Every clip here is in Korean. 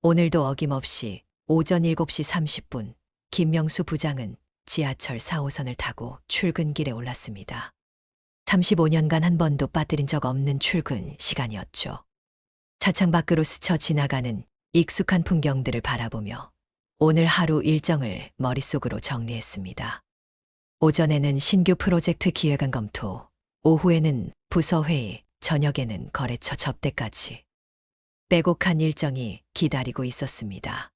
오늘도 어김없이 오전 7시 30분 김명수 부장은 지하철 4호선을 타고 출근길에 올랐습니다. 35년간 한 번도 빠뜨린 적 없는 출근 시간이었죠. 차창 밖으로 스쳐 지나가는 익숙한 풍경들을 바라보며 오늘 하루 일정을 머릿속으로 정리했습니다. 오전에는 신규 프로젝트 기획안 검토, 오후에는 부서회의, 저녁에는 거래처 접대까지. 빼곡한 일정이 기다리고 있었습니다.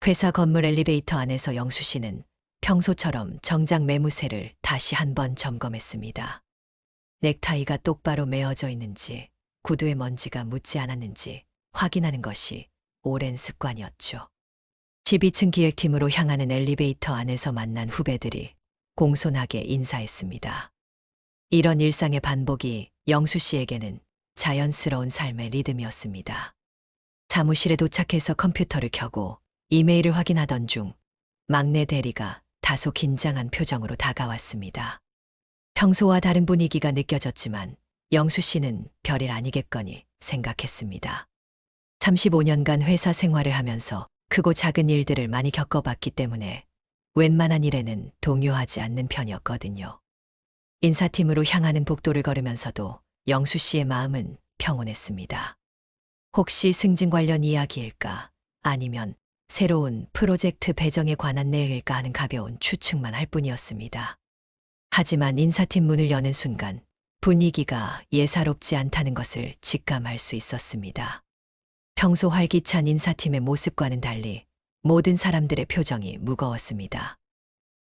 회사 건물 엘리베이터 안에서 영수 씨는 평소처럼 정장 매무새를 다시 한번 점검했습니다. 넥타이가 똑바로 매어져 있는지, 구두에 먼지가 묻지 않았는지 확인하는 것이 오랜 습관이었죠. 12층 기획팀으로 향하는 엘리베이터 안에서 만난 후배들이 공손하게 인사했습니다. 이런 일상의 반복이 영수 씨에게는 자연스러운 삶의 리듬이었습니다. 사무실에 도착해서 컴퓨터를 켜고 이메일을 확인하던 중 막내 대리가 다소 긴장한 표정으로 다가왔습니다. 평소와 다른 분위기가 느껴졌지만 영수 씨는 별일 아니겠거니 생각했습니다. 35년간 회사 생활을 하면서 크고 작은 일들을 많이 겪어봤기 때문에 웬만한 일에는 동요하지 않는 편이었거든요. 인사팀으로 향하는 복도를 걸으면서도 영수 씨의 마음은 평온했습니다. 혹시 승진 관련 이야기일까? 아니면 새로운 프로젝트 배정에 관한 내용일까 하는 가벼운 추측만 할 뿐이었습니다. 하지만 인사팀 문을 여는 순간 분위기가 예사롭지 않다는 것을 직감할 수 있었습니다. 평소 활기찬 인사팀의 모습과는 달리 모든 사람들의 표정이 무거웠습니다.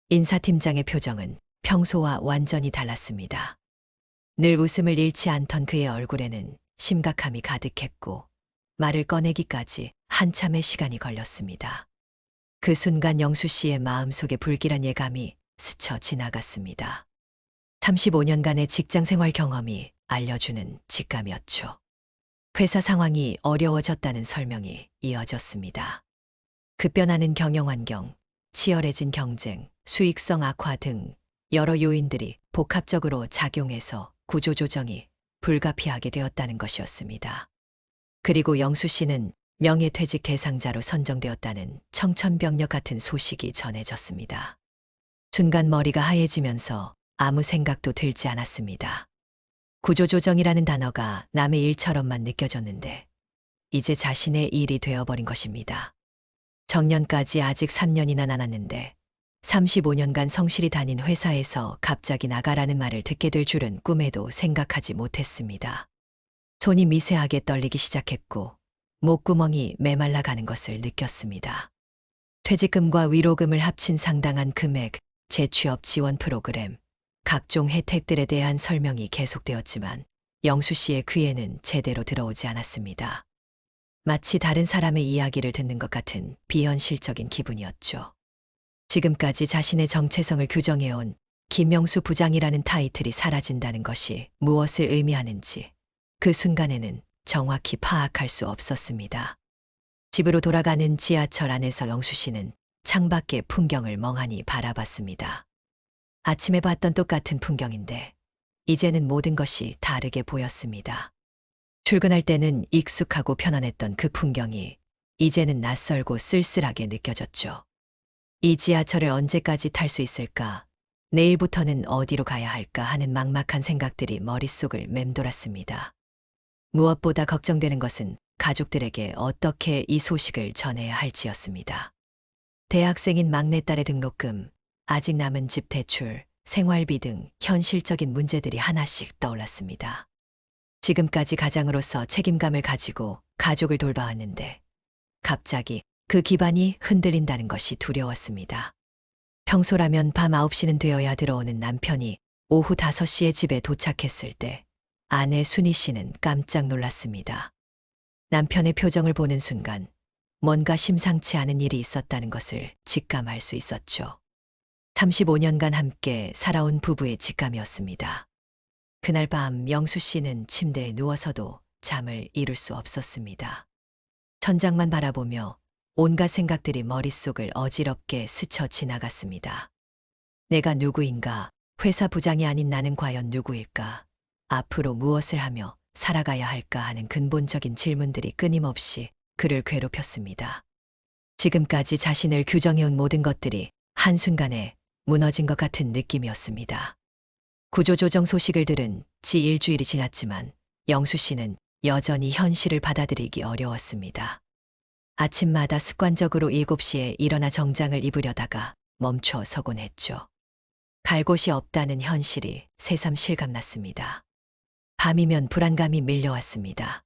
인사팀장의 표정은 평소와 완전히 달랐습니다. 늘 웃음을 잃지 않던 그의 얼굴에는 심각함이 가득했고 말을 꺼내기까지 한참의 시간이 걸렸습니다. 그 순간 영수 씨의 마음속에 불길한 예감이 스쳐 지나갔습니다. 35년간의 직장 생활 경험이 알려주는 직감이었죠. 회사 상황이 어려워졌다는 설명이 이어졌습니다. 급변하는 경영 환경, 치열해진 경쟁, 수익성 악화 등 여러 요인들이 복합적으로 작용해서 구조조정이 불가피하게 되었다는 것이었습니다. 그리고 영수 씨는 명예퇴직 대상자로 선정되었다는 청천벽력 같은 소식이 전해졌습니다. 순간 머리가 하얘지면서 아무 생각도 들지 않았습니다. 구조조정이라는 단어가 남의 일처럼만 느껴졌는데 이제 자신의 일이 되어버린 것입니다. 정년까지 아직 3년이나 남았는데 35년간 성실히 다닌 회사에서 갑자기 나가라는 말을 듣게 될 줄은 꿈에도 생각하지 못했습니다. 손이 미세하게 떨리기 시작했고 목구멍이 메말라 가는 것을 느꼈습니다. 퇴직금과 위로금을 합친 상당한 금액, 재취업 지원 프로그램, 각종 혜택들에 대한 설명이 계속되었지만 영수 씨의 귀에는 제대로 들어오지 않았습니다. 마치 다른 사람의 이야기를 듣는 것 같은 비현실적인 기분이었죠. 지금까지 자신의 정체성을 규정해온 김명수 부장이라는 타이틀이 사라진다는 것이 무엇을 의미하는지 그 순간에는 정확히 파악할 수 없었습니다. 집으로 돌아가는 지하철 안에서 영수 씨는 창밖의 풍경을 멍하니 바라봤습니다. 아침에 봤던 똑같은 풍경인데 이제는 모든 것이 다르게 보였습니다. 출근할 때는 익숙하고 편안했던 그 풍경이 이제는 낯설고 쓸쓸하게 느껴졌죠. 이 지하철을 언제까지 탈 수 있을까? 내일부터는 어디로 가야 할까 하는 막막한 생각들이 머릿속을 맴돌았습니다. 무엇보다 걱정되는 것은 가족들에게 어떻게 이 소식을 전해야 할지였습니다. 대학생인 막내딸의 등록금, 아직 남은 집 대출, 생활비 등 현실적인 문제들이 하나씩 떠올랐습니다. 지금까지 가장으로서 책임감을 가지고 가족을 돌봐왔는데 갑자기 그 기반이 흔들린다는 것이 두려웠습니다. 평소라면 밤 9시는 되어야 들어오는 남편이 오후 5시에 집에 도착했을 때 아내 순희 씨는 깜짝 놀랐습니다. 남편의 표정을 보는 순간 뭔가 심상치 않은 일이 있었다는 것을 직감할 수 있었죠. 35년간 함께 살아온 부부의 직감이었습니다. 그날 밤 영수 씨는 침대에 누워서도 잠을 이룰 수 없었습니다. 천장만 바라보며 온갖 생각들이 머릿속을 어지럽게 스쳐 지나갔습니다. 내가 누구인가? 회사 부장이 아닌 나는 과연 누구일까? 앞으로 무엇을 하며 살아가야 할까 하는 근본적인 질문들이 끊임없이 그를 괴롭혔습니다. 지금까지 자신을 규정해온 모든 것들이 한순간에 무너진 것 같은 느낌이었습니다. 구조조정 소식을 들은 지 일주일이 지났지만 영수 씨는 여전히 현실을 받아들이기 어려웠습니다. 아침마다 습관적으로 7시에 일어나 정장을 입으려다가 멈춰 서곤 했죠. 갈 곳이 없다는 현실이 새삼 실감났습니다. 밤이면 불안감이 밀려왔습니다.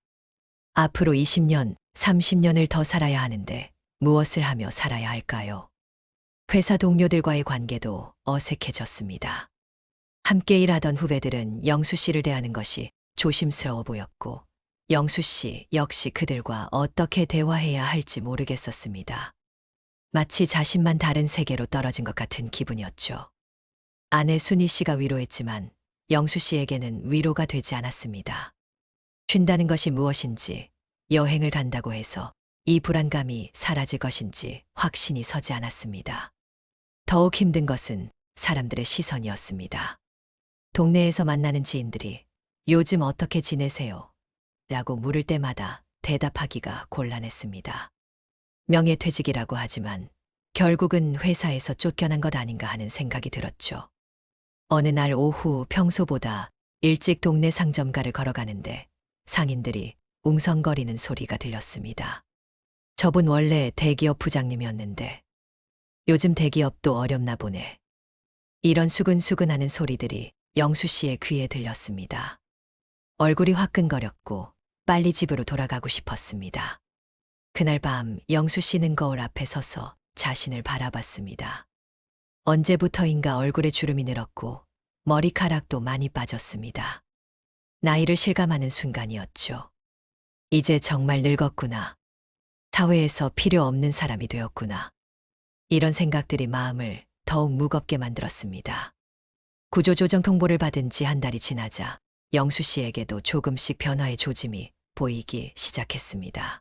앞으로 20년, 30년을 더 살아야 하는데 무엇을 하며 살아야 할까요? 회사 동료들과의 관계도 어색해졌습니다. 함께 일하던 후배들은 영수 씨를 대하는 것이 조심스러워 보였고, 영수 씨 역시 그들과 어떻게 대화해야 할지 모르겠었습니다. 마치 자신만 다른 세계로 떨어진 것 같은 기분이었죠. 아내 순희 씨가 위로했지만 영수 씨에게는 위로가 되지 않았습니다. 쉰다는 것이 무엇인지, 여행을 간다고 해서 이 불안감이 사라질 것인지 확신이 서지 않았습니다. 더욱 힘든 것은 사람들의 시선이었습니다. 동네에서 만나는 지인들이 요즘 어떻게 지내세요? 라고 물을 때마다 대답하기가 곤란했습니다. 명예퇴직이라고 하지만 결국은 회사에서 쫓겨난 것 아닌가 하는 생각이 들었죠. 어느 날 오후 평소보다 일찍 동네 상점가를 걸어가는데 상인들이 웅성거리는 소리가 들렸습니다. 저분 원래 대기업 부장님이었는데 요즘 대기업도 어렵나 보네. 이런 수근수근하는 소리들이 영수 씨의 귀에 들렸습니다. 얼굴이 화끈거렸고 빨리 집으로 돌아가고 싶었습니다. 그날 밤 영수 씨는 거울 앞에 서서 자신을 바라봤습니다. 언제부터인가 얼굴에 주름이 늘었고 머리카락도 많이 빠졌습니다. 나이를 실감하는 순간이었죠. 이제 정말 늙었구나. 사회에서 필요 없는 사람이 되었구나. 이런 생각들이 마음을 더욱 무겁게 만들었습니다. 구조조정 통보를 받은 지 한 달이 지나자 영수 씨에게도 조금씩 변화의 조짐이 보이기 시작했습니다.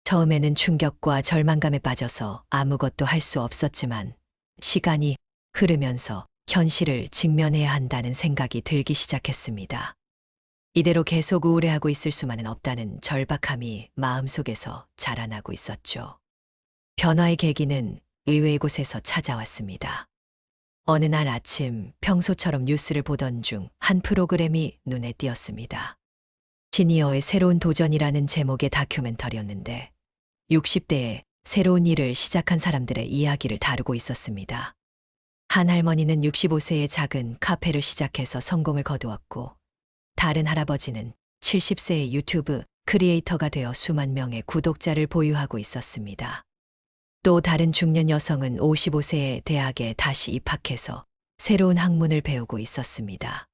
처음에는 충격과 절망감에 빠져서 아무것도 할 수 없었지만 시간이 흐르면서 현실을 직면해야 한다는 생각이 들기 시작했습니다. 이대로 계속 우울해하고 있을 수만은 없다는 절박함이 마음속에서 자라나고 있었죠. 변화의 계기는 의외의 곳에서 찾아왔습니다. 어느 날 아침 평소처럼 뉴스를 보던 중 한 프로그램이 눈에 띄었습니다. 시니어의 새로운 도전이라는 제목의 다큐멘터리였는데 60대에 새로운 일을 시작한 사람들의 이야기를 다루고 있었습니다. 한 할머니는 65세에 작은 카페를 시작해서 성공을 거두었고 다른 할아버지는 70세의 유튜브 크리에이터가 되어 수만 명의 구독자를 보유하고 있었습니다. 또 다른 중년 여성은 55세에 대학에 다시 입학해서 새로운 학문을 배우고 있었습니다.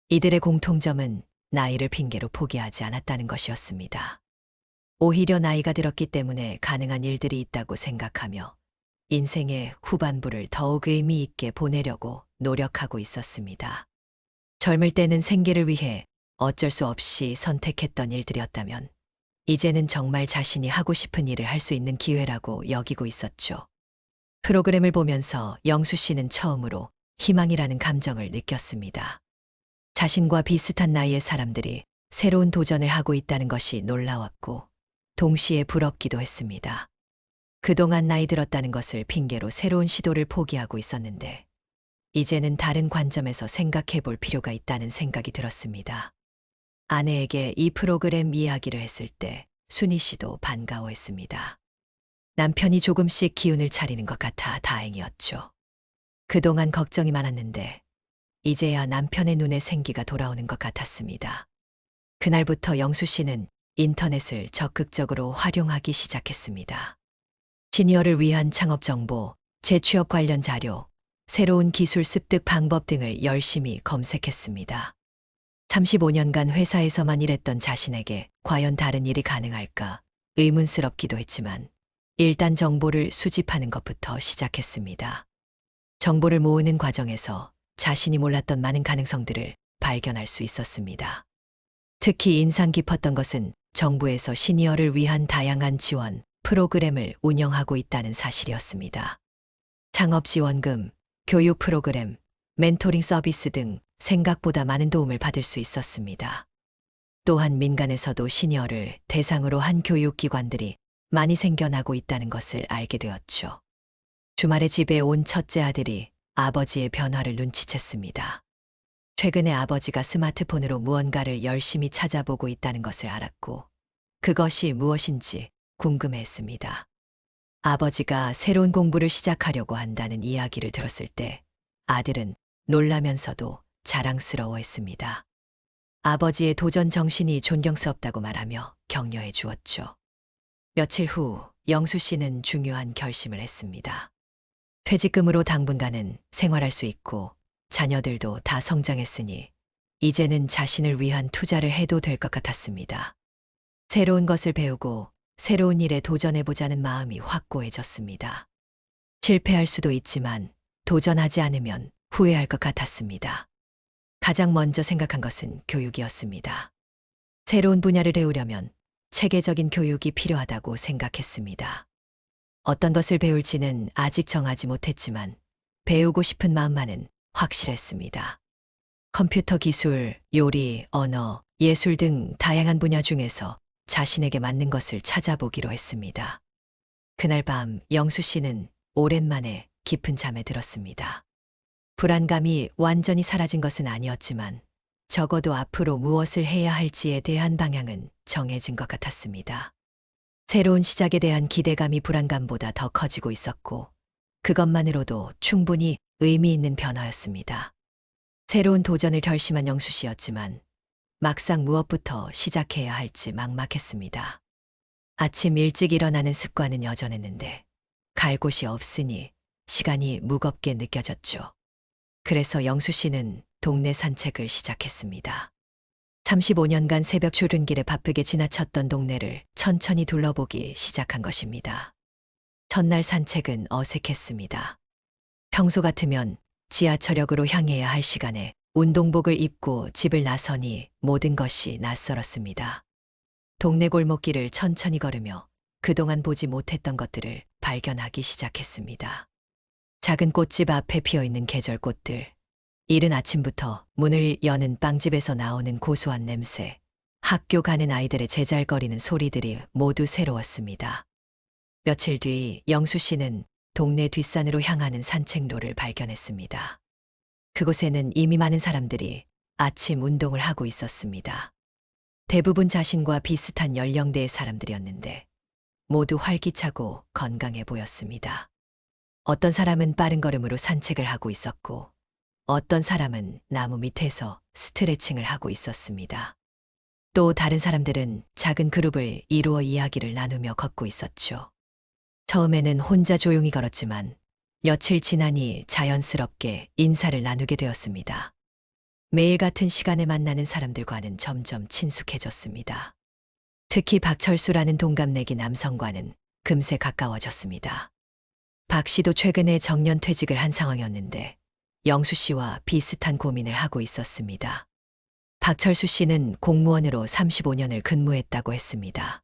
이들의 공통점은 나이를 핑계로 포기하지 않았다는 것이었습니다. 오히려 나이가 들었기 때문에 가능한 일들이 있다고 생각하며 인생의 후반부를 더욱 의미 있게 보내려고 노력하고 있었습니다. 젊을 때는 생계를 위해 어쩔 수 없이 선택했던 일들이었다면 이제는 정말 자신이 하고 싶은 일을 할 수 있는 기회라고 여기고 있었죠. 프로그램을 보면서 영수 씨는 처음으로 희망이라는 감정을 느꼈습니다. 자신과 비슷한 나이의 사람들이 새로운 도전을 하고 있다는 것이 놀라웠고 동시에 부럽기도 했습니다. 그동안 나이 들었다는 것을 핑계로 새로운 시도를 포기하고 있었는데 이제는 다른 관점에서 생각해 볼 필요가 있다는 생각이 들었습니다. 아내에게 이 프로그램 이야기를 했을 때 순희 씨도 반가워했습니다. 남편이 조금씩 기운을 차리는 것 같아 다행이었죠. 그동안 걱정이 많았는데 이제야 남편의 눈에 생기가 돌아오는 것 같았습니다. 그날부터 영수 씨는 인터넷을 적극적으로 활용하기 시작했습니다. 시니어를 위한 창업 정보, 재취업 관련 자료, 새로운 기술 습득 방법 등을 열심히 검색했습니다. 35년간 회사에서만 일했던 자신에게 과연 다른 일이 가능할까 의문스럽기도 했지만 일단 정보를 수집하는 것부터 시작했습니다. 정보를 모으는 과정에서 자신이 몰랐던 많은 가능성들을 발견할 수 있었습니다. 특히 인상 깊었던 것은 정부에서 시니어를 위한 다양한 지원 프로그램을 운영하고 있다는 사실이었습니다. 창업 지원금, 교육 프로그램, 멘토링 서비스 등 생각보다 많은 도움을 받을 수 있었습니다. 또한 민간에서도 시니어를 대상으로 한 교육기관들이 많이 생겨나고 있다는 것을 알게 되었죠. 주말에 집에 온 첫째 아들이 아버지의 변화를 눈치챘습니다. 최근에 아버지가 스마트폰으로 무언가를 열심히 찾아보고 있다는 것을 알았고, 그것이 무엇인지 궁금해했습니다. 아버지가 새로운 공부를 시작하려고 한다는 이야기를 들었을 때 아들은 놀라면서도 자랑스러워했습니다. 아버지의 도전 정신이 존경스럽다고 말하며 격려해 주었죠. 며칠 후 영수 씨는 중요한 결심을 했습니다. 퇴직금으로 당분간은 생활할 수 있고 자녀들도 다 성장했으니 이제는 자신을 위한 투자를 해도 될 것 같았습니다. 새로운 것을 배우고 새로운 일에 도전해보자는 마음이 확고해졌습니다. 실패할 수도 있지만 도전하지 않으면 후회할 것 같았습니다. 가장 먼저 생각한 것은 교육이었습니다. 새로운 분야를 배우려면 체계적인 교육이 필요하다고 생각했습니다. 어떤 것을 배울지는 아직 정하지 못했지만 배우고 싶은 마음만은 확실했습니다. 컴퓨터 기술, 요리, 언어, 예술 등 다양한 분야 중에서 자신에게 맞는 것을 찾아보기로 했습니다. 그날 밤 영수 씨는 오랜만에 깊은 잠에 들었습니다. 불안감이 완전히 사라진 것은 아니었지만 적어도 앞으로 무엇을 해야 할지에 대한 방향은 정해진 것 같았습니다. 새로운 시작에 대한 기대감이 불안감보다 더 커지고 있었고 그것만으로도 충분히 의미 있는 변화였습니다. 새로운 도전을 결심한 영수 씨였지만 막상 무엇부터 시작해야 할지 막막했습니다. 아침 일찍 일어나는 습관은 여전했는데 갈 곳이 없으니 시간이 무겁게 느껴졌죠. 그래서 영수 씨는 동네 산책을 시작했습니다. 35년간 새벽 출근길에 바쁘게 지나쳤던 동네를 천천히 둘러보기 시작한 것입니다. 첫날 산책은 어색했습니다. 평소 같으면 지하철역으로 향해야 할 시간에 운동복을 입고 집을 나서니 모든 것이 낯설었습니다. 동네 골목길을 천천히 걸으며 그동안 보지 못했던 것들을 발견하기 시작했습니다. 작은 꽃집 앞에 피어있는 계절꽃들, 이른 아침부터 문을 여는 빵집에서 나오는 고소한 냄새, 학교 가는 아이들의 제잘거리는 소리들이 모두 새로웠습니다. 며칠 뒤 영수 씨는 동네 뒷산으로 향하는 산책로를 발견했습니다. 그곳에는 이미 많은 사람들이 아침 운동을 하고 있었습니다. 대부분 자신과 비슷한 연령대의 사람들이었는데 모두 활기차고 건강해 보였습니다. 어떤 사람은 빠른 걸음으로 산책을 하고 있었고 어떤 사람은 나무 밑에서 스트레칭을 하고 있었습니다. 또 다른 사람들은 작은 그룹을 이루어 이야기를 나누며 걷고 있었죠. 처음에는 혼자 조용히 걸었지만 며칠 지나니 자연스럽게 인사를 나누게 되었습니다. 매일 같은 시간에 만나는 사람들과는 점점 친숙해졌습니다. 특히 박철수라는 동갑내기 남성과는 금세 가까워졌습니다. 박 씨도 최근에 정년 퇴직을 한 상황이었는데 영수 씨와 비슷한 고민을 하고 있었습니다. 박철수 씨는 공무원으로 35년을 근무했다고 했습니다.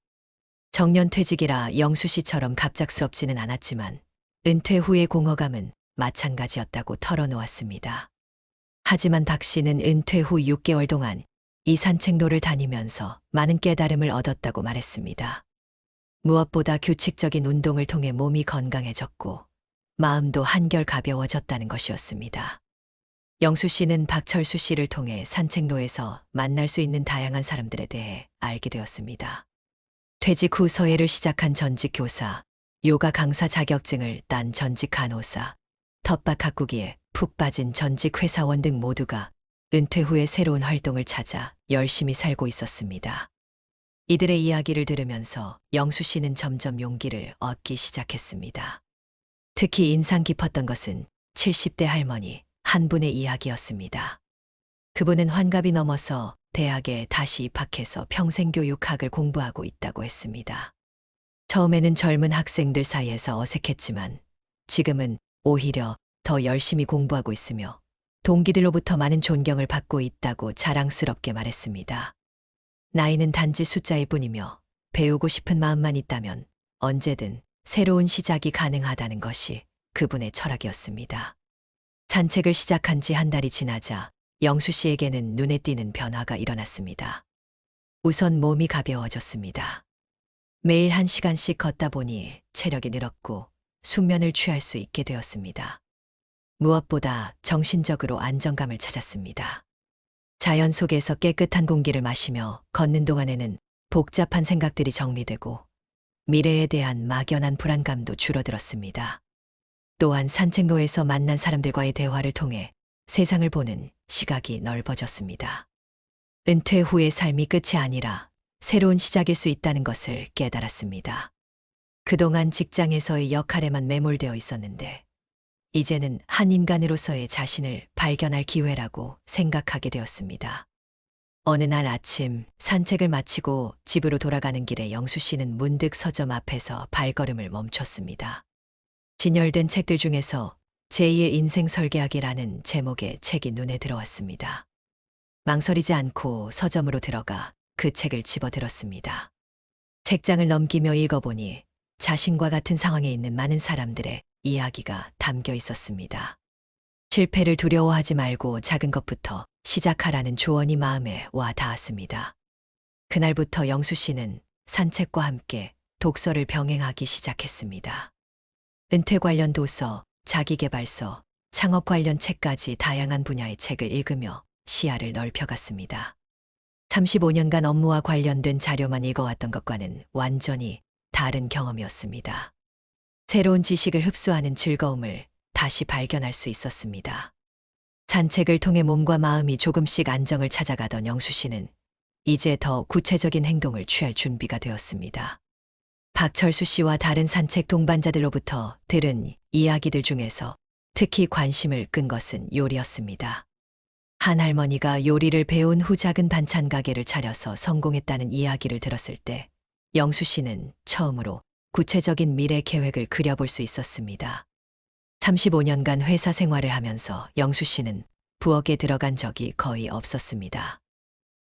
정년 퇴직이라 영수 씨처럼 갑작스럽지는 않았지만 은퇴 후의 공허감은 마찬가지였다고 털어놓았습니다. 하지만 박 씨는 은퇴 후 6개월 동안 이 산책로를 다니면서 많은 깨달음을 얻었다고 말했습니다. 무엇보다 규칙적인 운동을 통해 몸이 건강해졌고 마음도 한결 가벼워졌다는 것이었습니다. 영수 씨는 박철수 씨를 통해 산책로에서 만날 수 있는 다양한 사람들에 대해 알게 되었습니다. 퇴직 후 서예를 시작한 전직 교사, 요가 강사 자격증을 딴 전직 간호사, 텃밭 가꾸기에 푹 빠진 전직 회사원 등 모두가 은퇴 후에 새로운 활동을 찾아 열심히 살고 있었습니다. 이들의 이야기를 들으면서 영수 씨는 점점 용기를 얻기 시작했습니다. 특히 인상 깊었던 것은 70대 할머니 한 분의 이야기였습니다. 그분은 환갑이 넘어서 대학에 다시 입학해서 평생교육학을 공부하고 있다고 했습니다. 처음에는 젊은 학생들 사이에서 어색했지만 지금은 오히려 더 열심히 공부하고 있으며 동기들로부터 많은 존경을 받고 있다고 자랑스럽게 말했습니다. 나이는 단지 숫자일 뿐이며 배우고 싶은 마음만 있다면 언제든 새로운 시작이 가능하다는 것이 그분의 철학이었습니다. 산책을 시작한 지 한 달이 지나자 영수 씨에게는 눈에 띄는 변화가 일어났습니다. 우선 몸이 가벼워졌습니다. 매일 1시간씩 걷다 보니 체력이 늘었고 숙면을 취할 수 있게 되었습니다. 무엇보다 정신적으로 안정감을 찾았습니다. 자연 속에서 깨끗한 공기를 마시며 걷는 동안에는 복잡한 생각들이 정리되고 미래에 대한 막연한 불안감도 줄어들었습니다. 또한 산책로에서 만난 사람들과의 대화를 통해 세상을 보는 시각이 넓어졌습니다. 은퇴 후의 삶이 끝이 아니라 새로운 시작일 수 있다는 것을 깨달았습니다. 그동안 직장에서의 역할에만 매몰되어 있었는데 이제는 한 인간으로서의 자신을 발견할 기회라고 생각하게 되었습니다. 어느 날 아침 산책을 마치고 집으로 돌아가는 길에 영수 씨는 문득 서점 앞에서 발걸음을 멈췄습니다. 진열된 책들 중에서 제2의 인생 설계하기라는 제목의 책이 눈에 들어왔습니다. 망설이지 않고 서점으로 들어가 그 책을 집어들었습니다. 책장을 넘기며 읽어보니 자신과 같은 상황에 있는 많은 사람들의 이야기가 담겨 있었습니다. 실패를 두려워하지 말고 작은 것부터 시작하라는 조언이 마음에 와 닿았습니다. 그날부터 영수 씨는 산책과 함께 독서를 병행하기 시작했습니다. 은퇴 관련 도서, 자기계발서, 창업 관련 책까지 다양한 분야의 책을 읽으며 시야를 넓혀갔습니다. 35년간 업무와 관련된 자료만 읽어왔던 것과는 완전히 다른 경험이었습니다. 새로운 지식을 흡수하는 즐거움을 다시 발견할 수 있었습니다. 산책을 통해 몸과 마음이 조금씩 안정을 찾아가던 영수 씨는 이제 더 구체적인 행동을 취할 준비가 되었습니다. 박철수 씨와 다른 산책 동반자들로부터 들은 이야기들 중에서 특히 관심을 끈 것은 요리였습니다. 한 할머니가 요리를 배운 후 작은 반찬 가게를 차려서 성공했다는 이야기를 들었을 때 영수 씨는 처음으로 구체적인 미래 계획을 그려볼 수 있었습니다. 35년간 회사 생활을 하면서 영수 씨는 부엌에 들어간 적이 거의 없었습니다.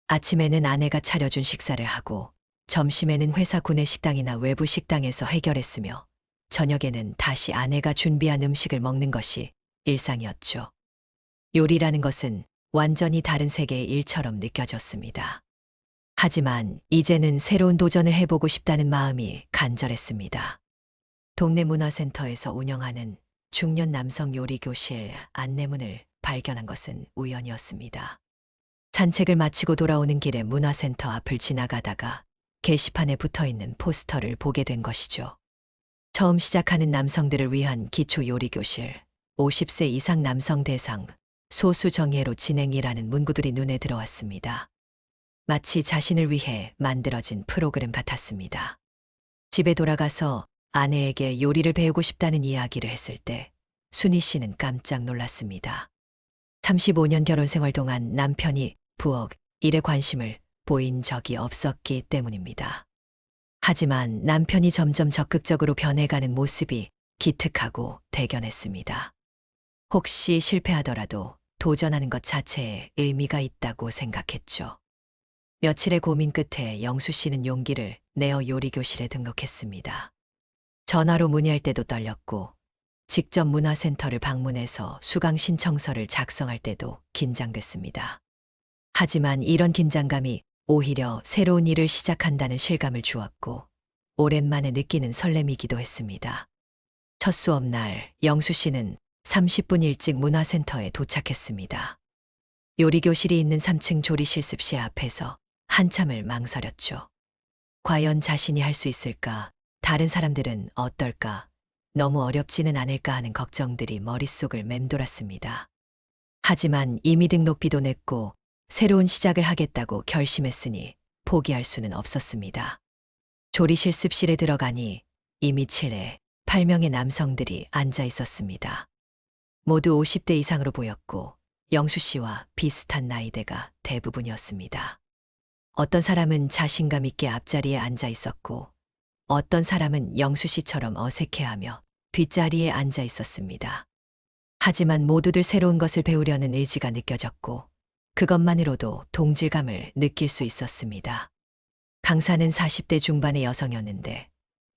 아침에는 아내가 차려준 식사를 하고 점심에는 회사 구내 식당이나 외부 식당에서 해결했으며 저녁에는 다시 아내가 준비한 음식을 먹는 것이 일상이었죠. 요리라는 것은 완전히 다른 세계의 일처럼 느껴졌습니다. 하지만 이제는 새로운 도전을 해보고 싶다는 마음이 간절했습니다. 동네 문화센터에서 운영하는 중년 남성 요리 교실 안내문을 발견한 것은 우연이었습니다. 산책을 마치고 돌아오는 길에 문화센터 앞을 지나가다가 게시판에 붙어있는 포스터를 보게 된 것이죠. 처음 시작하는 남성들을 위한 기초 요리 교실, 50세 이상 남성 대상, 소수 정예로 진행이라는 문구들이 눈에 들어왔습니다. 마치 자신을 위해 만들어진 프로그램 같았습니다. 집에 돌아가서 아내에게 요리를 배우고 싶다는 이야기를 했을 때 순희 씨는 깜짝 놀랐습니다. 35년 결혼 생활 동안 남편이 부엌, 일에 관심을 보인 적이 없었기 때문입니다. 하지만 남편이 점점 적극적으로 변해가는 모습이 기특하고 대견했습니다. 혹시 실패하더라도 도전하는 것 자체에 의미가 있다고 생각했죠. 며칠의 고민 끝에 영수 씨는 용기를 내어 요리교실에 등록했습니다. 전화로 문의할 때도 떨렸고 직접 문화센터를 방문해서 수강 신청서를 작성할 때도 긴장됐습니다. 하지만 이런 긴장감이 오히려 새로운 일을 시작한다는 실감을 주었고 오랜만에 느끼는 설렘이기도 했습니다. 첫 수업날 영수 씨는 30분 일찍 문화센터에 도착했습니다. 요리교실이 있는 3층 조리실습실 앞에서 한참을 망설였죠. 과연 자신이 할 수 있을까? 다른 사람들은 어떨까? 너무 어렵지는 않을까 하는 걱정들이 머릿속을 맴돌았습니다. 하지만 이미 등록비도 냈고 새로운 시작을 하겠다고 결심했으니 포기할 수는 없었습니다. 조리실습실에 들어가니 이미 7에 8명의 남성들이 앉아 있었습니다. 모두 50대 이상으로 보였고 영수 씨와 비슷한 나이대가 대부분이었습니다. 어떤 사람은 자신감 있게 앞자리에 앉아 있었고 어떤 사람은 영수 씨처럼 어색해하며 뒷자리에 앉아 있었습니다. 하지만 모두들 새로운 것을 배우려는 의지가 느껴졌고 그것만으로도 동질감을 느낄 수 있었습니다. 강사는 40대 중반의 여성이었는데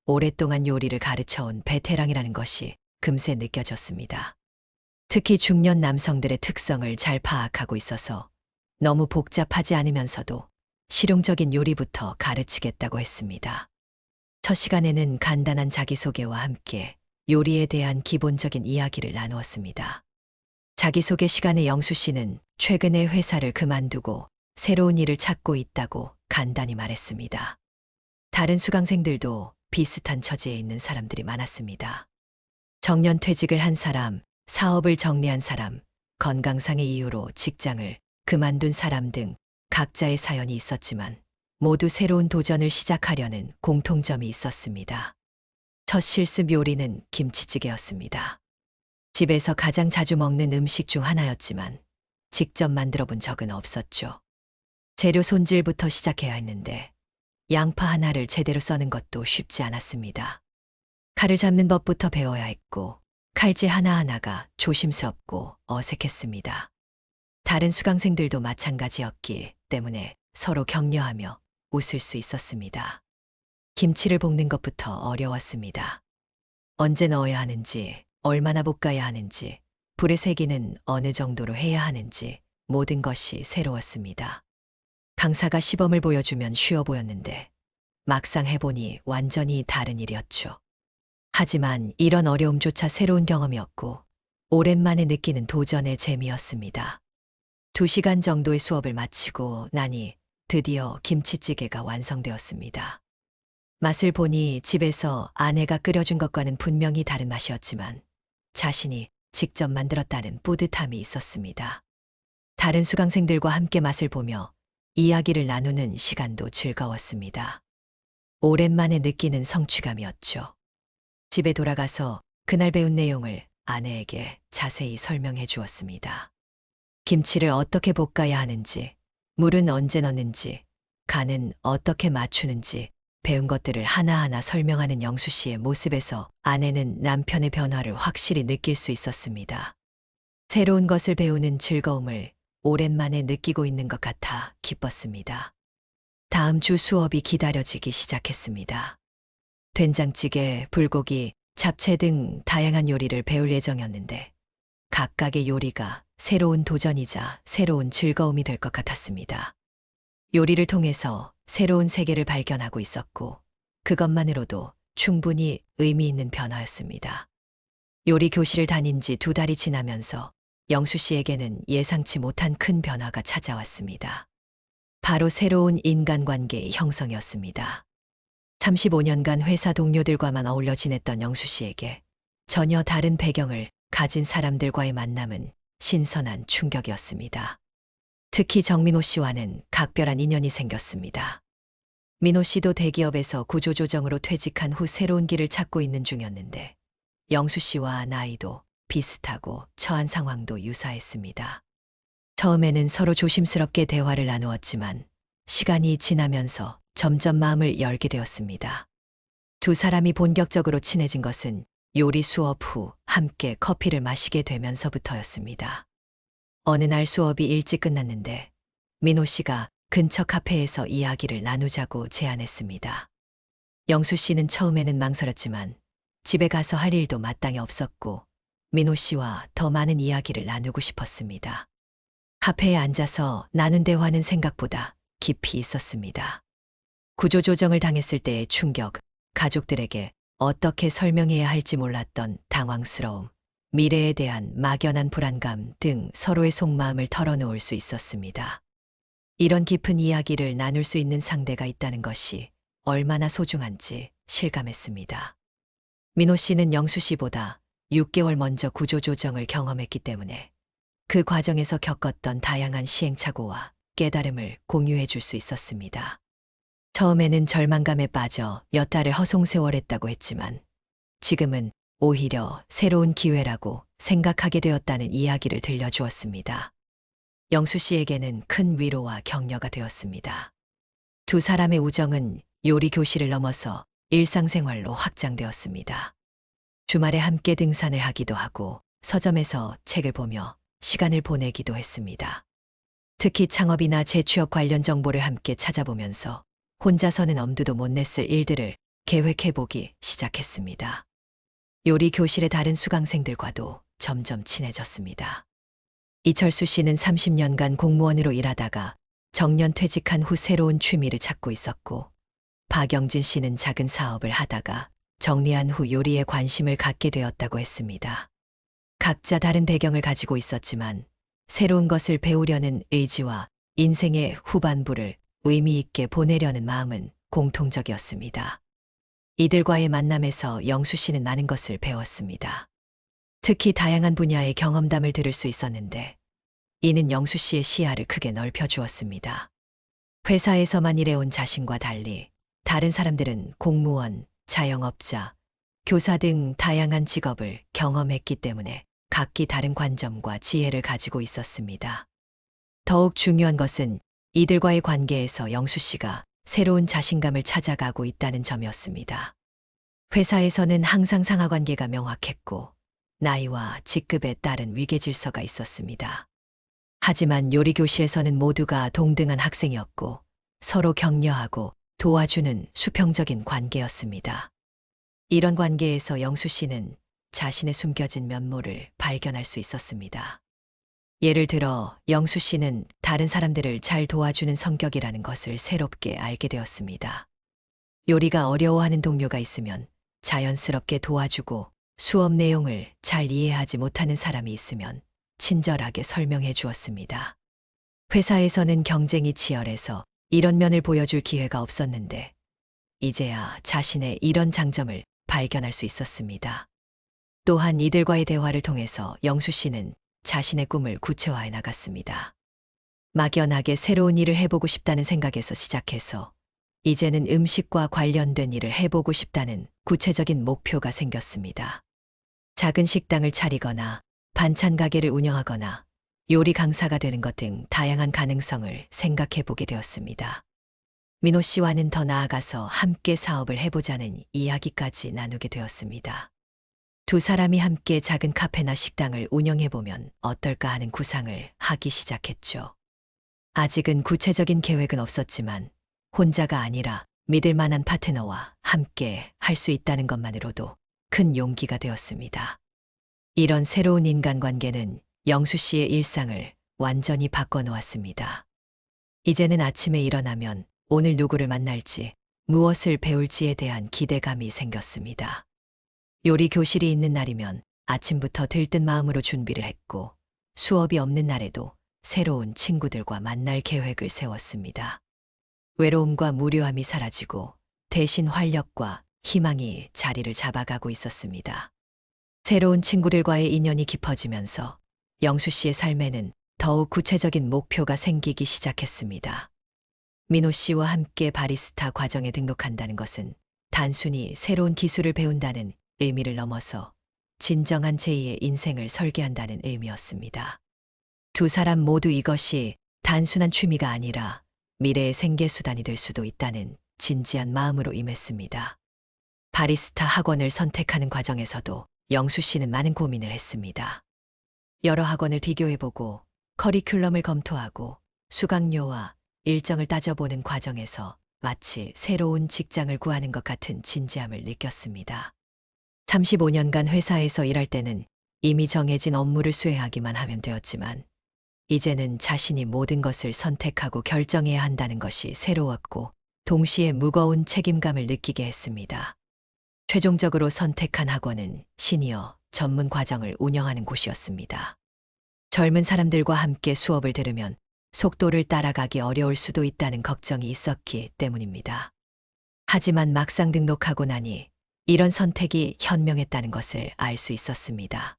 오랫동안 요리를 가르쳐온 베테랑이라는 것이 금세 느껴졌습니다. 특히 중년 남성들의 특성을 잘 파악하고 있어서 너무 복잡하지 않으면서도 실용적인 요리부터 가르치겠다고 했습니다. 첫 시간에는 간단한 자기소개와 함께 요리에 대한 기본적인 이야기를 나누었습니다. 자기소개 시간에 영수 씨는 최근에 회사를 그만두고 새로운 일을 찾고 있다고 간단히 말했습니다. 다른 수강생들도 비슷한 처지에 있는 사람들이 많았습니다. 정년 퇴직을 한 사람, 사업을 정리한 사람, 건강상의 이유로 직장을 그만둔 사람 등 각자의 사연이 있었지만 모두 새로운 도전을 시작하려는 공통점이 있었습니다. 첫 실습 요리는 김치찌개였습니다. 집에서 가장 자주 먹는 음식 중 하나였지만 직접 만들어 본 적은 없었죠. 재료 손질부터 시작해야 했는데 양파 하나를 제대로 써는 것도 쉽지 않았습니다. 칼을 잡는 법부터 배워야 했고 칼질 하나하나가 조심스럽고 어색했습니다. 다른 수강생들도 마찬가지였기 때문에 서로 격려하며 웃을 수 있었습니다. 김치를 볶는 것부터 어려웠습니다. 언제 넣어야 하는지, 얼마나 볶아야 하는지, 불의 세기는 어느 정도로 해야 하는지 모든 것이 새로웠습니다. 강사가 시범을 보여주면 쉬워 보였는데 막상 해보니 완전히 다른 일이었죠. 하지만 이런 어려움조차 새로운 경험이었고 오랜만에 느끼는 도전의 재미였습니다. 2시간 정도의 수업을 마치고 나니 드디어 김치찌개가 완성되었습니다. 맛을 보니 집에서 아내가 끓여준 것과는 분명히 다른 맛이었지만 자신이 직접 만들었다는 뿌듯함이 있었습니다. 다른 수강생들과 함께 맛을 보며 이야기를 나누는 시간도 즐거웠습니다. 오랜만에 느끼는 성취감이었죠. 집에 돌아가서 그날 배운 내용을 아내에게 자세히 설명해 주었습니다. 김치를 어떻게 볶아야 하는지, 물은 언제 넣는지, 간은 어떻게 맞추는지 배운 것들을 하나하나 설명하는 영수 씨의 모습에서 아내는 남편의 변화를 확실히 느낄 수 있었습니다. 새로운 것을 배우는 즐거움을 오랜만에 느끼고 있는 것 같아 기뻤습니다. 다음 주 수업이 기다려지기 시작했습니다. 된장찌개, 불고기, 잡채 등 다양한 요리를 배울 예정이었는데 각각의 요리가 새로운 도전이자 새로운 즐거움이 될 것 같았습니다. 요리를 통해서 새로운 세계를 발견하고 있었고 그것만으로도 충분히 의미 있는 변화였습니다. 요리 교실을 다닌 지 2달이 지나면서 영수 씨에게는 예상치 못한 큰 변화가 찾아왔습니다. 바로 새로운 인간관계의 형성이었습니다. 35년간 회사 동료들과만 어울려 지냈던 영수 씨에게 전혀 다른 배경을 가진 사람들과의 만남은 신선한 충격이었습니다. 특히 정민호 씨와는 각별한 인연이 생겼습니다. 민호 씨도 대기업에서 구조조정으로 퇴직한 후 새로운 길을 찾고 있는 중이었는데 영수 씨와 나이도 비슷하고 처한 상황도 유사했습니다. 처음에는 서로 조심스럽게 대화를 나누었지만 시간이 지나면서 점점 마음을 열게 되었습니다. 두 사람이 본격적으로 친해진 것은 요리 수업 후 함께 커피를 마시게 되면서부터였습니다. 어느 날 수업이 일찍 끝났는데 민호 씨가 근처 카페에서 이야기를 나누자고 제안했습니다. 영수 씨는 처음에는 망설였지만 집에 가서 할 일도 마땅히 없었고 민호 씨와 더 많은 이야기를 나누고 싶었습니다. 카페에 앉아서 나눈 대화는 생각보다 깊이 있었습니다. 구조조정을 당했을 때의 충격, 가족들에게 어떻게 설명해야 할지 몰랐던 당황스러움, 미래에 대한 막연한 불안감 등 서로의 속마음을 털어놓을 수 있었습니다. 이런 깊은 이야기를 나눌 수 있는 상대가 있다는 것이 얼마나 소중한지 실감했습니다. 민호 씨는 영수 씨보다 6개월 먼저 구조조정을 경험했기 때문에 그 과정에서 겪었던 다양한 시행착오와 깨달음을 공유해 줄 수 있었습니다. 처음에는 절망감에 빠져 몇 달을 허송세월했다고 했지만 지금은 오히려 새로운 기회라고 생각하게 되었다는 이야기를 들려주었습니다. 영수 씨에게는 큰 위로와 격려가 되었습니다. 두 사람의 우정은 요리 교실을 넘어서 일상생활로 확장되었습니다. 주말에 함께 등산을 하기도 하고 서점에서 책을 보며 시간을 보내기도 했습니다. 특히 창업이나 재취업 관련 정보를 함께 찾아보면서 혼자서는 엄두도 못 냈을 일들을 계획해보기 시작했습니다. 요리 교실의 다른 수강생들과도 점점 친해졌습니다. 이철수 씨는 30년간 공무원으로 일하다가 정년 퇴직한 후 새로운 취미를 찾고 있었고, 박영진 씨는 작은 사업을 하다가 정리한 후 요리에 관심을 갖게 되었다고 했습니다. 각자 다른 배경을 가지고 있었지만 새로운 것을 배우려는 의지와 인생의 후반부를 의미 있게 보내려는 마음은 공통적이었습니다. 이들과의 만남에서 영수 씨는 많은 것을 배웠습니다. 특히 다양한 분야의 경험담을 들을 수 있었는데, 이는 영수 씨의 시야를 크게 넓혀 주었습니다. 회사에서만 일해온 자신과 달리 다른 사람들은 공무원, 자영업자, 교사 등 다양한 직업을 경험했기 때문에 각기 다른 관점과 지혜를 가지고 있었습니다. 더욱 중요한 것은 이들과의 관계에서 영수 씨가 새로운 자신감을 찾아가고 있다는 점이었습니다. 회사에서는 항상 상하관계가 명확했고 나이와 직급에 따른 위계 질서가 있었습니다. 하지만 요리교실에서는 모두가 동등한 학생이었고 서로 격려하고 도와주는 수평적인 관계였습니다. 이런 관계에서 영수 씨는 자신의 숨겨진 면모를 발견할 수 있었습니다. 예를 들어 영수 씨는 다른 사람들을 잘 도와주는 성격이라는 것을 새롭게 알게 되었습니다. 요리가 어려워하는 동료가 있으면 자연스럽게 도와주고, 수업 내용을 잘 이해하지 못하는 사람이 있으면 친절하게 설명해 주었습니다. 회사에서는 경쟁이 치열해서 이런 면을 보여줄 기회가 없었는데 이제야 자신의 이런 장점을 발견할 수 있었습니다. 또한 이들과의 대화를 통해서 영수 씨는 자신의 꿈을 구체화해 나갔습니다. 막연하게 새로운 일을 해보고 싶다는 생각에서 시작해서 이제는 음식과 관련된 일을 해보고 싶다는 구체적인 목표가 생겼습니다. 작은 식당을 차리거나 반찬 가게를 운영하거나 요리 강사가 되는 것 등 다양한 가능성을 생각해 보게 되었습니다. 민호 씨와는 더 나아가서 함께 사업을 해보자는 이야기까지 나누게 되었습니다. 두 사람이 함께 작은 카페나 식당을 운영해보면 어떨까 하는 구상을 하기 시작했죠. 아직은 구체적인 계획은 없었지만 혼자가 아니라 믿을 만한 파트너와 함께 할 수 있다는 것만으로도 큰 용기가 되었습니다. 이런 새로운 인간관계는 영수 씨의 일상을 완전히 바꿔놓았습니다. 이제는 아침에 일어나면 오늘 누구를 만날지, 무엇을 배울지에 대한 기대감이 생겼습니다. 요리 교실이 있는 날이면 아침부터 들뜬 마음으로 준비를 했고, 수업이 없는 날에도 새로운 친구들과 만날 계획을 세웠습니다. 외로움과 무료함이 사라지고 대신 활력과 희망이 자리를 잡아가고 있었습니다. 새로운 친구들과의 인연이 깊어지면서 영수 씨의 삶에는 더욱 구체적인 목표가 생기기 시작했습니다. 민호 씨와 함께 바리스타 과정에 등록한다는 것은 단순히 새로운 기술을 배운다는 의미를 넘어서 진정한 제2의 인생을 설계한다는 의미였습니다. 두 사람 모두 이것이 단순한 취미가 아니라 미래의 생계수단이 될 수도 있다는 진지한 마음으로 임했습니다. 바리스타 학원을 선택하는 과정에서도 영수 씨는 많은 고민을 했습니다. 여러 학원을 비교해보고 커리큘럼을 검토하고 수강료와 일정을 따져보는 과정에서 마치 새로운 직장을 구하는 것 같은 진지함을 느꼈습니다. 35년간 회사에서 일할 때는 이미 정해진 업무를 수행하기만 하면 되었지만 이제는 자신이 모든 것을 선택하고 결정해야 한다는 것이 새로웠고 동시에 무거운 책임감을 느끼게 했습니다. 최종적으로 선택한 학원은 시니어 전문 과정을 운영하는 곳이었습니다. 젊은 사람들과 함께 수업을 들으면 속도를 따라가기 어려울 수도 있다는 걱정이 있었기 때문입니다. 하지만 막상 등록하고 나니 이런 선택이 현명했다는 것을 알 수 있었습니다.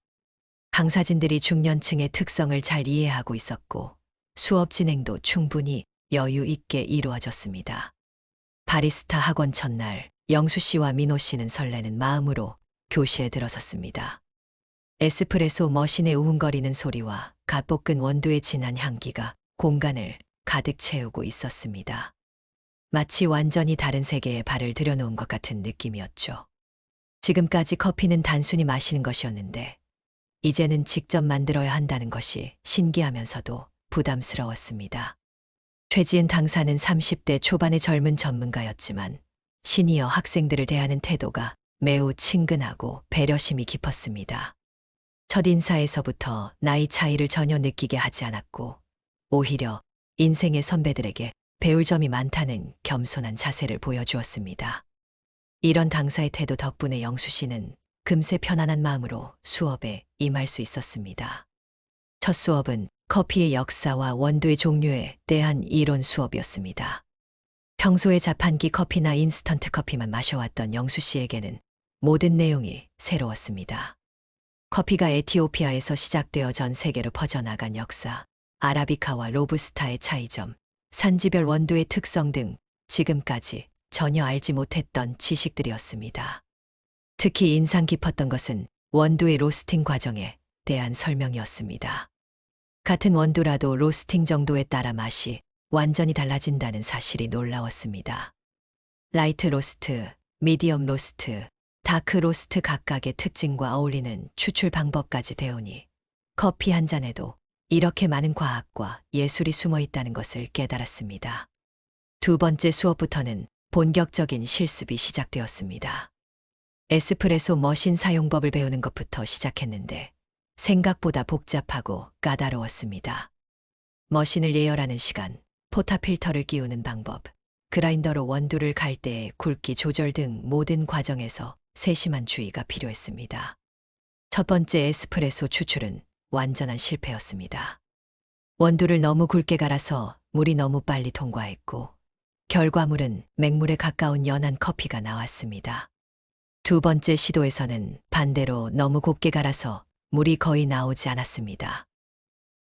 강사진들이 중년층의 특성을 잘 이해하고 있었고 수업 진행도 충분히 여유 있게 이루어졌습니다. 바리스타 학원 첫날, 영수 씨와 민호 씨는 설레는 마음으로 교실에 들어섰습니다. 에스프레소 머신의 우웅거리는 소리와 갓볶은 원두의 진한 향기가 공간을 가득 채우고 있었습니다. 마치 완전히 다른 세계에 발을 들여놓은 것 같은 느낌이었죠. 지금까지 커피는 단순히 마시는 것이었는데 이제는 직접 만들어야 한다는 것이 신기하면서도 부담스러웠습니다. 최지은 강사는 30대 초반의 젊은 전문가였지만 시니어 학생들을 대하는 태도가 매우 친근하고 배려심이 깊었습니다. 첫인사에서부터 나이 차이를 전혀 느끼게 하지 않았고 오히려 인생의 선배들에게 배울 점이 많다는 겸손한 자세를 보여주었습니다. 이런 강사의 태도 덕분에 영수 씨는 금세 편안한 마음으로 수업에 임할 수 있었습니다. 첫 수업은 커피의 역사와 원두의 종류에 대한 이론 수업이었습니다. 평소에 자판기 커피나 인스턴트 커피만 마셔왔던 영수 씨에게는 모든 내용이 새로웠습니다. 커피가 에티오피아에서 시작되어 전 세계로 퍼져나간 역사, 아라비카와 로부스타의 차이점, 산지별 원두의 특성 등 지금까지 전혀 알지 못했던 지식들이었습니다. 특히 인상 깊었던 것은 원두의 로스팅 과정에 대한 설명이었습니다. 같은 원두라도 로스팅 정도에 따라 맛이 완전히 달라진다는 사실이 놀라웠습니다. 라이트 로스트, 미디엄 로스트, 다크 로스트 각각의 특징과 어울리는 추출 방법까지 배우니 커피 한 잔에도 이렇게 많은 과학과 예술이 숨어 있다는 것을 깨달았습니다. 두 번째 수업부터는 본격적인 실습이 시작되었습니다. 에스프레소 머신 사용법을 배우는 것부터 시작했는데 생각보다 복잡하고 까다로웠습니다. 머신을 예열하는 시간, 포타 필터를 끼우는 방법, 그라인더로 원두를 갈 때의 굵기 조절 등 모든 과정에서 세심한 주의가 필요했습니다. 첫 번째 에스프레소 추출은 완전한 실패였습니다. 원두를 너무 굵게 갈아서 물이 너무 빨리 통과했고 결과물은 맹물에 가까운 연한 커피가 나왔습니다. 두 번째 시도에서는 반대로 너무 곱게 갈아서 물이 거의 나오지 않았습니다.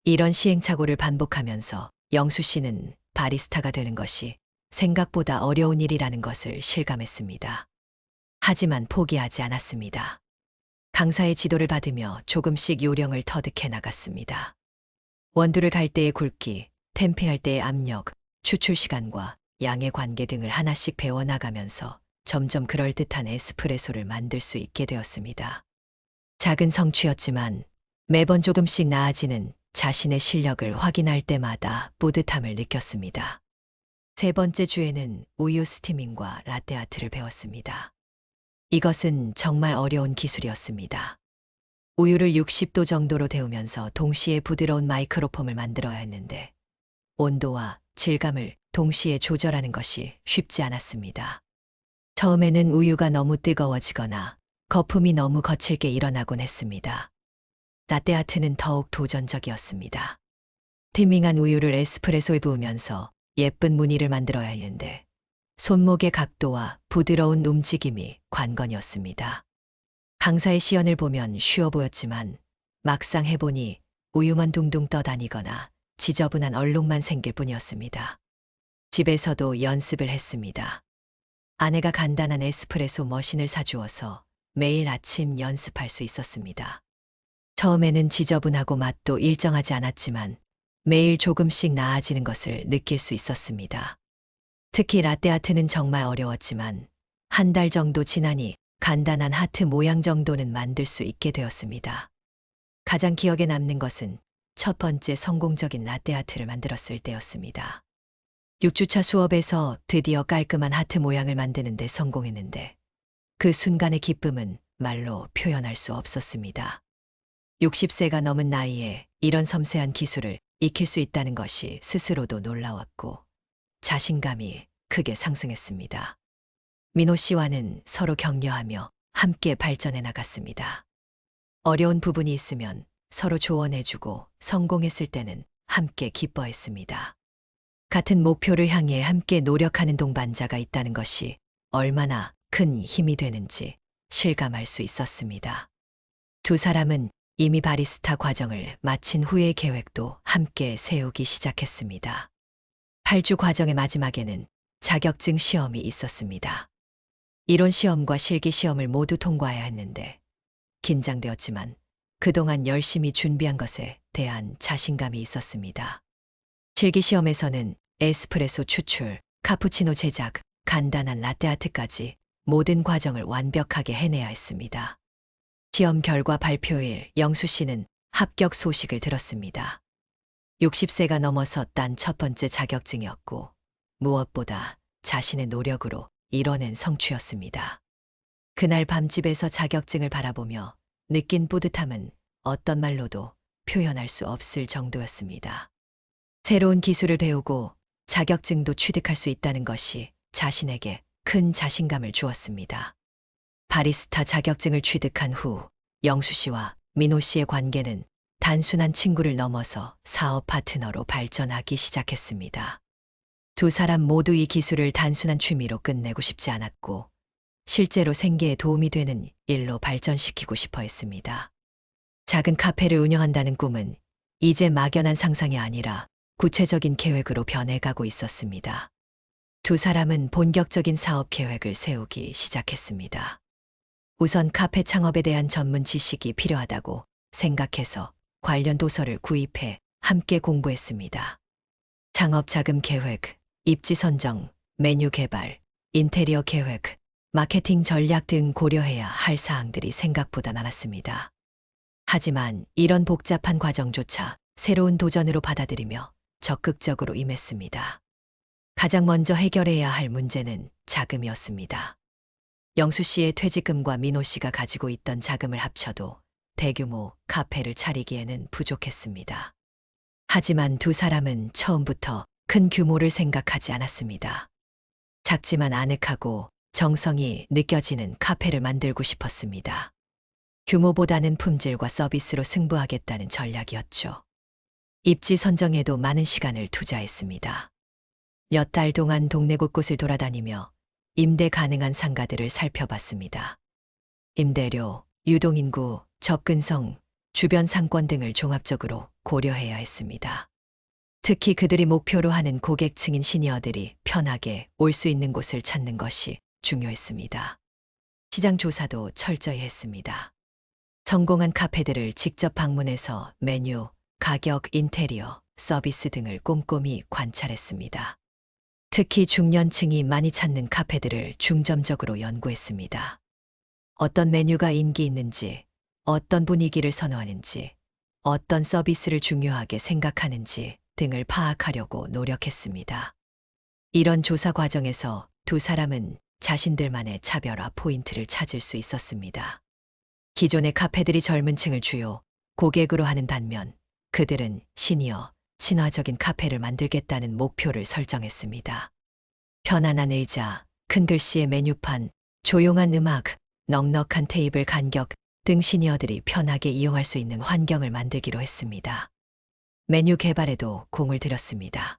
이런 시행착오를 반복하면서 영수 씨는 바리스타가 되는 것이 생각보다 어려운 일이라는 것을 실감했습니다. 하지만 포기하지 않았습니다. 강사의 지도를 받으며 조금씩 요령을 터득해 나갔습니다. 원두를 갈 때의 굵기, 템페할 때의 압력, 추출 시간과 양의 관계 등을 하나씩 배워나가면서 점점 그럴듯한 에스프레소를 만들 수 있게 되었습니다. 작은 성취였지만 매번 조금씩 나아지는 자신의 실력을 확인할 때마다 뿌듯함을 느꼈습니다. 세 번째 주에는 우유 스티밍과 라떼 아트를 배웠습니다. 이것은 정말 어려운 기술이었습니다. 우유를 60도 정도로 데우면서 동시에 부드러운 마이크로폼을 만들어야 했는데 온도와 질감을 동시에 조절하는 것이 쉽지 않았습니다. 처음에는 우유가 너무 뜨거워지거나 거품이 너무 거칠게 일어나곤 했습니다. 라떼 아트는 더욱 도전적이었습니다. 티밍한 우유를 에스프레소에 부으면서 예쁜 무늬를 만들어야 했는데 손목의 각도와 부드러운 움직임이 관건이었습니다. 강사의 시연을 보면 쉬워 보였지만 막상 해보니 우유만 둥둥 떠다니거나 지저분한 얼룩만 생길 뿐이었습니다. 집에서도 연습을 했습니다. 아내가 간단한 에스프레소 머신을 사주어서 매일 아침 연습할 수 있었습니다. 처음에는 지저분하고 맛도 일정하지 않았지만 매일 조금씩 나아지는 것을 느낄 수 있었습니다. 특히 라떼 아트는 정말 어려웠지만 한 달 정도 지나니 간단한 하트 모양 정도는 만들 수 있게 되었습니다. 가장 기억에 남는 것은 첫 번째 성공적인 라떼 아트를 만들었을 때였습니다. 6주차 수업에서 드디어 깔끔한 하트 모양을 만드는 데 성공했는데 그 순간의 기쁨은 말로 표현할 수 없었습니다. 60세가 넘은 나이에 이런 섬세한 기술을 익힐 수 있다는 것이 스스로도 놀라웠고 자신감이 크게 상승했습니다. 민호 씨와는 서로 격려하며 함께 발전해 나갔습니다. 어려운 부분이 있으면 서로 조언해주고 성공했을 때는 함께 기뻐했습니다. 같은 목표를 향해 함께 노력하는 동반자가 있다는 것이 얼마나 큰 힘이 되는지 실감할 수 있었습니다. 두 사람은 이미 바리스타 과정을 마친 후의 계획도 함께 세우기 시작했습니다. 8주 과정의 마지막에는 자격증 시험이 있었습니다. 이론 시험과 실기 시험을 모두 통과해야 했는데 긴장되었지만 그동안 열심히 준비한 것에 대한 자신감이 있었습니다. 실기 시험에서는 에스프레소 추출, 카푸치노 제작, 간단한 라떼 아트까지 모든 과정을 완벽하게 해내야 했습니다. 시험 결과 발표일 영수 씨는 합격 소식을 들었습니다. 60세가 넘어서 딴 첫 번째 자격증이었고 무엇보다 자신의 노력으로 이뤄낸 성취였습니다. 그날 밤 집에서 자격증을 바라보며 느낀 뿌듯함은 어떤 말로도 표현할 수 없을 정도였습니다. 새로운 기술을 배우고 자격증도 취득할 수 있다는 것이 자신에게 큰 자신감을 주었습니다. 바리스타 자격증을 취득한 후 영수 씨와 민호 씨의 관계는 단순한 친구를 넘어서 사업 파트너로 발전하기 시작했습니다. 두 사람 모두 이 기술을 단순한 취미로 끝내고 싶지 않았고 실제로 생계에 도움이 되는 일로 발전시키고 싶어 했습니다. 작은 카페를 운영한다는 꿈은 이제 막연한 상상이 아니라 구체적인 계획으로 변해가고 있었습니다. 두 사람은 본격적인 사업 계획을 세우기 시작했습니다. 우선 카페 창업에 대한 전문 지식이 필요하다고 생각해서 관련 도서를 구입해 함께 공부했습니다. 창업 자금 계획, 입지 선정, 메뉴 개발, 인테리어 계획, 마케팅 전략 등 고려해야 할 사항들이 생각보다 많았습니다. 하지만 이런 복잡한 과정조차 새로운 도전으로 받아들이며 적극적으로 임했습니다. 가장 먼저 해결해야 할 문제는 자금이었습니다. 영수 씨의 퇴직금과 민호 씨가 가지고 있던 자금을 합쳐도 대규모 카페를 차리기에는 부족했습니다. 하지만 두 사람은 처음부터 큰 규모를 생각하지 않았습니다. 작지만 아늑하고 정성이 느껴지는 카페를 만들고 싶었습니다. 규모보다는 품질과 서비스로 승부하겠다는 전략이었죠. 입지 선정에도 많은 시간을 투자했습니다. 몇 달 동안 동네 곳곳을 돌아다니며 임대 가능한 상가들을 살펴봤습니다. 임대료, 유동인구, 접근성, 주변 상권 등을 종합적으로 고려해야 했습니다. 특히 그들이 목표로 하는 고객층인 시니어들이 편하게 올 수 있는 곳을 찾는 것이 중요했습니다. 시장 조사도 철저히 했습니다. 성공한 카페들을 직접 방문해서 메뉴, 가격, 인테리어, 서비스 등을 꼼꼼히 관찰했습니다. 특히 중년층이 많이 찾는 카페들을 중점적으로 연구했습니다. 어떤 메뉴가 인기 있는지, 어떤 분위기를 선호하는지, 어떤 서비스를 중요하게 생각하는지 등을 파악하려고 노력했습니다. 이런 조사 과정에서 두 사람은 자신들만의 차별화 포인트를 찾을 수 있었습니다. 기존의 카페들이 젊은 층을 주요 고객으로 하는 반면 그들은 시니어, 친화적인 카페를 만들겠다는 목표를 설정했습니다. 편안한 의자, 큰 글씨의 메뉴판, 조용한 음악, 넉넉한 테이블 간격 등 시니어들이 편하게 이용할 수 있는 환경을 만들기로 했습니다. 메뉴 개발에도 공을 들였습니다.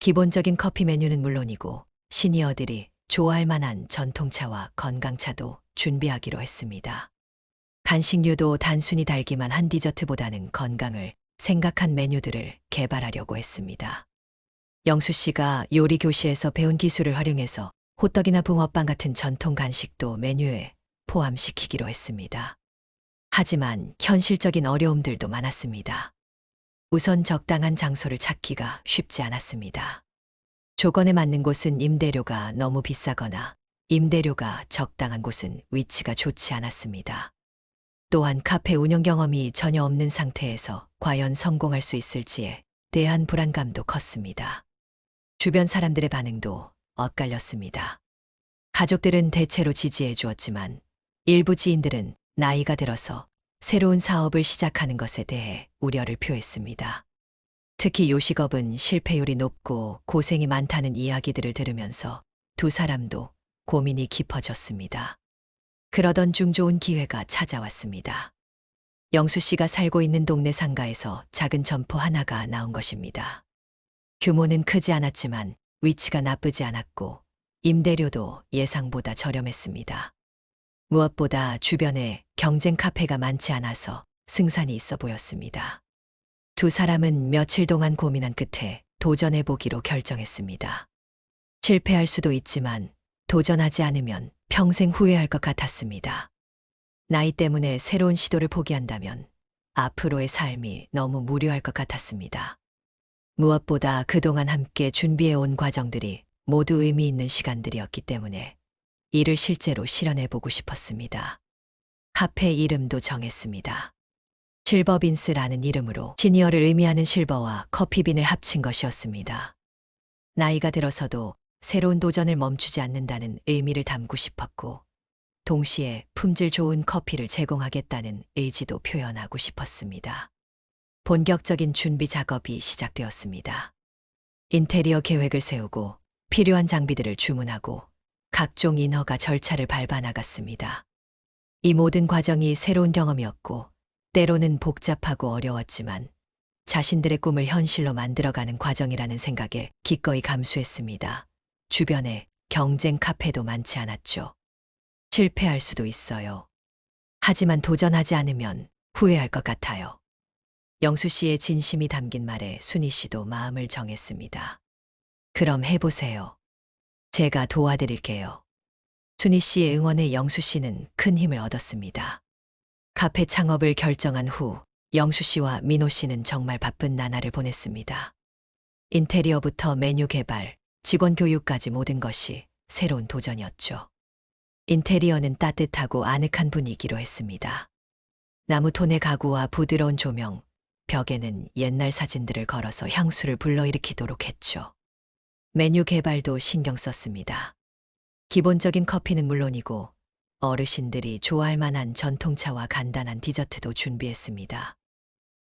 기본적인 커피 메뉴는 물론이고 시니어들이 좋아할 만한 전통차와 건강차도 준비하기로 했습니다. 간식류도 단순히 달기만 한 디저트보다는 건강을 생각한 메뉴들을 개발하려고 했습니다. 영수 씨가 요리 교실에서 배운 기술을 활용해서 호떡이나 붕어빵 같은 전통 간식도 메뉴에 포함시키기로 했습니다. 하지만 현실적인 어려움들도 많았습니다. 우선 적당한 장소를 찾기가 쉽지 않았습니다. 조건에 맞는 곳은 임대료가 너무 비싸거나 임대료가 적당한 곳은 위치가 좋지 않았습니다. 또한 카페 운영 경험이 전혀 없는 상태에서 과연 성공할 수 있을지에 대한 불안감도 컸습니다. 주변 사람들의 반응도 엇갈렸습니다. 가족들은 대체로 지지해 주었지만 일부 지인들은 나이가 들어서 새로운 사업을 시작하는 것에 대해 우려를 표했습니다. 특히 요식업은 실패율이 높고 고생이 많다는 이야기들을 들으면서 두 사람도 고민이 깊어졌습니다. 그러던 중 좋은 기회가 찾아왔습니다. 영수 씨가 살고 있는 동네 상가에서 작은 점포 하나가 나온 것입니다. 규모는 크지 않았지만 위치가 나쁘지 않았고 임대료도 예상보다 저렴했습니다. 무엇보다 주변에 경쟁 카페가 많지 않아서 승산이 있어 보였습니다. 두 사람은 며칠 동안 고민한 끝에 도전해보기로 결정했습니다. 실패할 수도 있지만 도전하지 않으면 평생 후회할 것 같았습니다. 나이 때문에 새로운 시도를 포기한다면 앞으로의 삶이 너무 무료할 것 같았습니다. 무엇보다 그동안 함께 준비해온 과정들이 모두 의미 있는 시간들이었기 때문에 이를 실제로 실현해보고 싶었습니다. 카페 이름도 정했습니다. 실버빈스라는 이름으로 시니어를 의미하는 실버와 커피빈을 합친 것이었습니다. 나이가 들어서도 새로운 도전을 멈추지 않는다는 의미를 담고 싶었고 동시에 품질 좋은 커피를 제공하겠다는 의지도 표현하고 싶었습니다. 본격적인 준비 작업이 시작되었습니다. 인테리어 계획을 세우고 필요한 장비들을 주문하고 각종 인허가 절차를 밟아 나갔습니다. 이 모든 과정이 새로운 경험이었고 때로는 복잡하고 어려웠지만 자신들의 꿈을 현실로 만들어가는 과정이라는 생각에 기꺼이 감수했습니다. 주변에 경쟁 카페도 많지 않았죠. 실패할 수도 있어요. 하지만 도전하지 않으면 후회할 것 같아요. 영수 씨의 진심이 담긴 말에 순희 씨도 마음을 정했습니다. 그럼 해보세요. 제가 도와드릴게요. 순희 씨의 응원에 영수 씨는 큰 힘을 얻었습니다. 카페 창업을 결정한 후 영수 씨와 민호 씨는 정말 바쁜 나날을 보냈습니다. 인테리어부터 메뉴 개발, 직원 교육까지 모든 것이 새로운 도전이었죠. 인테리어는 따뜻하고 아늑한 분위기로 했습니다. 나무톤의 가구와 부드러운 조명, 벽에는 옛날 사진들을 걸어서 향수를 불러일으키도록 했죠. 메뉴 개발도 신경 썼습니다. 기본적인 커피는 물론이고 어르신들이 좋아할 만한 전통차와 간단한 디저트도 준비했습니다.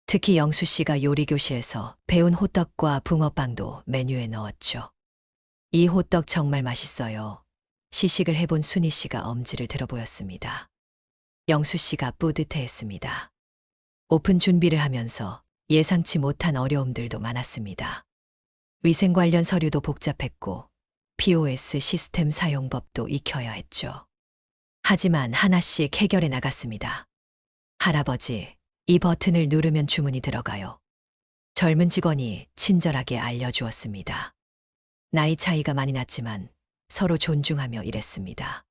특히 영수 씨가 요리교실에서 배운 호떡과 붕어빵도 메뉴에 넣었죠. 이 호떡 정말 맛있어요. 시식을 해본 순희 씨가 엄지를 들어 보였습니다. 영수 씨가 뿌듯해했습니다. 오픈 준비를 하면서 예상치 못한 어려움들도 많았습니다. 위생 관련 서류도 복잡했고 POS 시스템 사용법도 익혀야 했죠. 하지만 하나씩 해결해 나갔습니다. 할아버지, 이 버튼을 누르면 주문이 들어가요. 젊은 직원이 친절하게 알려주었습니다. 나이 차이가 많이 났지만 서로 존중하며 일했습니다.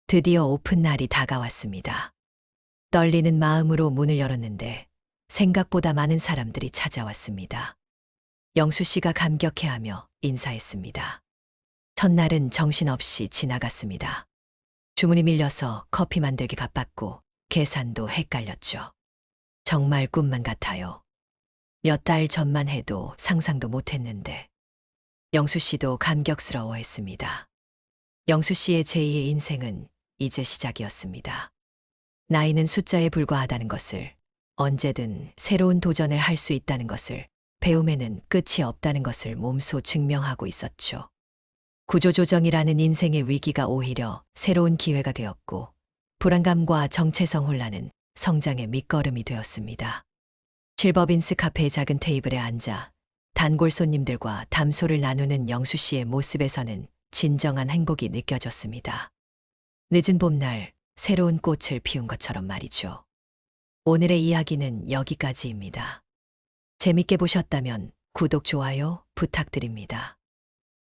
드디어 오픈 날이 다가왔습니다. 떨리는 마음으로 문을 열었는데 생각보다 많은 사람들이 찾아왔습니다. 영수 씨가 감격해하며 인사했습니다. 첫날은 정신없이 지나갔습니다. 주문이 밀려서 커피 만들기 바빴고 계산도 헷갈렸죠. 정말 꿈만 같아요. 몇 달 전만 해도 상상도 못했는데. 영수 씨도 감격스러워했습니다. 영수 씨의 제2의 인생은 이제 시작이었습니다. 나이는 숫자에 불과하다는 것을, 언제든 새로운 도전을 할 수 있다는 것을, 배움에는 끝이 없다는 것을 몸소 증명하고 있었죠. 구조조정이라는 인생의 위기가 오히려 새로운 기회가 되었고, 불안감과 정체성 혼란은 성장의 밑거름이 되었습니다. 실버빈스 카페의 작은 테이블에 앉아 단골 손님들과 담소를 나누는 영수 씨의 모습에서는 진정한 행복이 느껴졌습니다. 늦은 봄날 새로운 꽃을 피운 것처럼 말이죠. 오늘의 이야기는 여기까지입니다. 재밌게 보셨다면 구독, 좋아요 부탁드립니다.